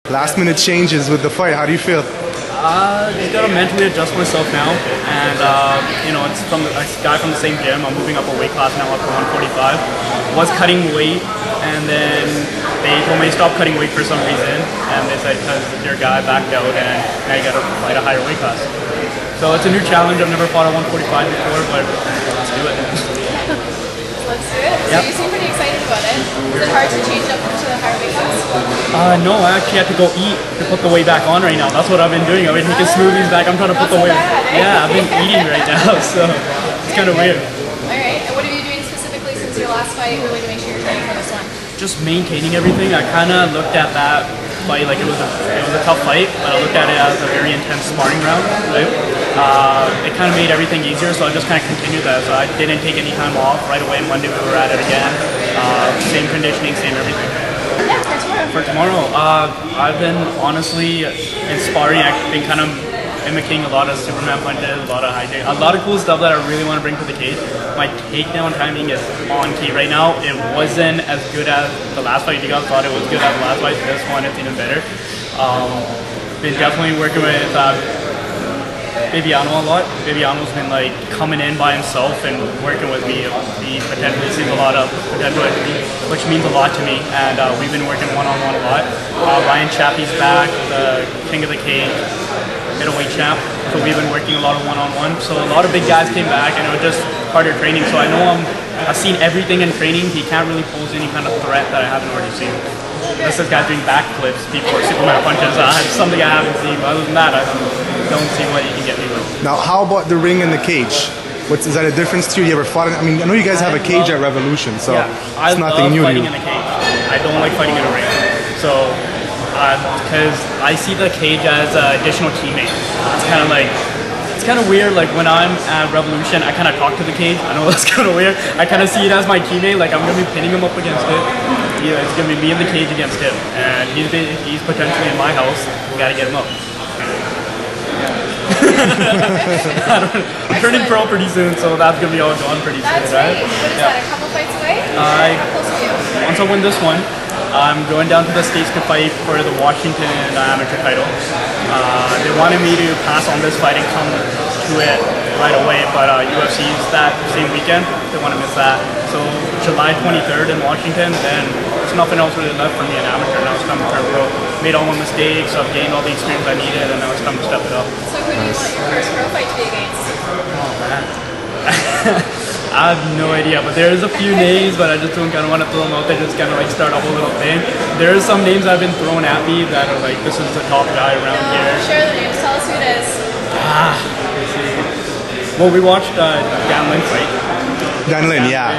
Last minute changes with the fight. How do you feel? Just gotta mentally adjust myself now, and you know, it's from a guy from the same gym. I'm moving up a weight class now, up to 145. Was cutting weight, and then they told me to stop cutting weight for some reason, and they said because your guy backed out, and now you gotta fight a higher weight class. So it's a new challenge. I've never fought at 145 before, but let's do it. Let's do it. So you seem pretty excited about it. Is it hard to change up to the higher weight class? No, I actually have to go eat to put the weight back on right now. That's what I've been doing. I've been taking smoothies back. I'm trying to put the weight. Yeah, I've been eating right now, so it's kind of weird. All right. And what are you doing specifically since your last fight, really, to make sure you're training for this one? Just maintaining everything. I kind of looked at that fight like it was a tough fight, but I looked at it as a very intense sparring round. Right? It kind of made everything easier, so I just kind of continued that. So I didn't take any time off. Right away, Monday we were at it again. Same conditioning, same everything. Yeah, for tomorrow. I've been honestly inspiring. I've been kind of mimicking a lot of Superman punches, a lot of high kick, a lot of cool stuff that I really want to bring to the cage. My takedown timing is on key right now. It wasn't as good as the last fight. You guys thought it was good as the last fight. This one, it's even better. Been definitely working with Bibiano a lot. Bibiano's been like coming in by himself and working with me. He potentially sees a lot of potential, which means a lot to me. And we've been working one-on-one a lot. Ryan Chappie's back, the king of the cage, middleweight champ. So we've been working a lot of one-on-one. So a lot of big guys came back, and it was just harder training. So I know I've seen everything in training. He can't really pose any kind of threat that I haven't already seen. Unless this guy's doing backflips before Superman punches. It's something I haven't seen. But other than that, I don't see what he can get me with. Now, how about the ring and the cage? Is that a difference to you? You ever fought? I mean, I know you guys have a cage at Revolution, so it's nothing new to you. I love fighting in a cage. I don't like fighting in a ring. So, because I see the cage as an additional teammate. It's kind of weird. Like when I'm at Revolution, I kind of talk to the cage. I know that's kind of weird. I kind of see it as my teammate. Like I'm gonna be pinning him up against it. Yeah, it's gonna be me in the cage against him, and he's potentially in my house. We gotta get him up. I'm turning pro pretty soon, so that's gonna be all gone pretty soon, right? What is that? A couple fights away? How close are you? Once I win this one, I'm going down to the States to fight for the Washington amateur title. They wanted me to pass on this fight and come to it right away, but UFC's that same weekend. They want to miss that. So July 23rd in Washington, then there's nothing else really left for me in amateur. Now it's time to turn pro. Made all my mistakes, so I've gained all the experience I needed, and now it's time to step it up. So who do you want your first pro fight to be against? Oh man. I have no idea, but there's a few names, but I just don't kind of want to throw them out there, just kind of like start off a little thing. There are some names that have been thrown at me that are like, this is the top guy around here. Share the names, tell us who it is. Let's see. Well, we watched Dan Lin fight. Dan Lin, yeah.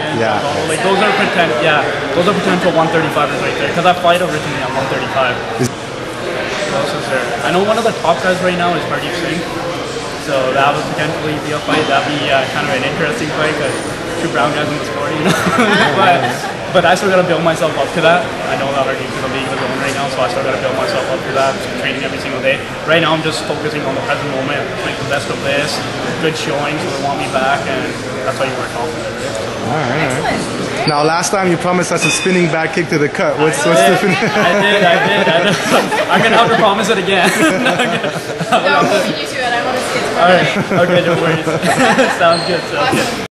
Like those are potential 135ers right there, because I fight originally at 135. Who else is there? I know one of the top guys right now is Hardeep Singh. So that would potentially be a fight. That'd be kind of an interesting fight because two brown guys in the sport, you know. but I still gotta build myself up to that. I know that Hardeep's in the league of his own right now, so I still gotta build myself up to that. So training every single day. Right now, I'm just focusing on the present moment, make the best of this. Good showing, so they want me back, and that's why you work confident. All right. Now, last time you promised us a spinning back kick to the cut. What's the finish? I did. I'm gonna have to promise it again. No, I'm holding you to it. I want to see it tomorrow. All right. Okay, no worries. Sounds good.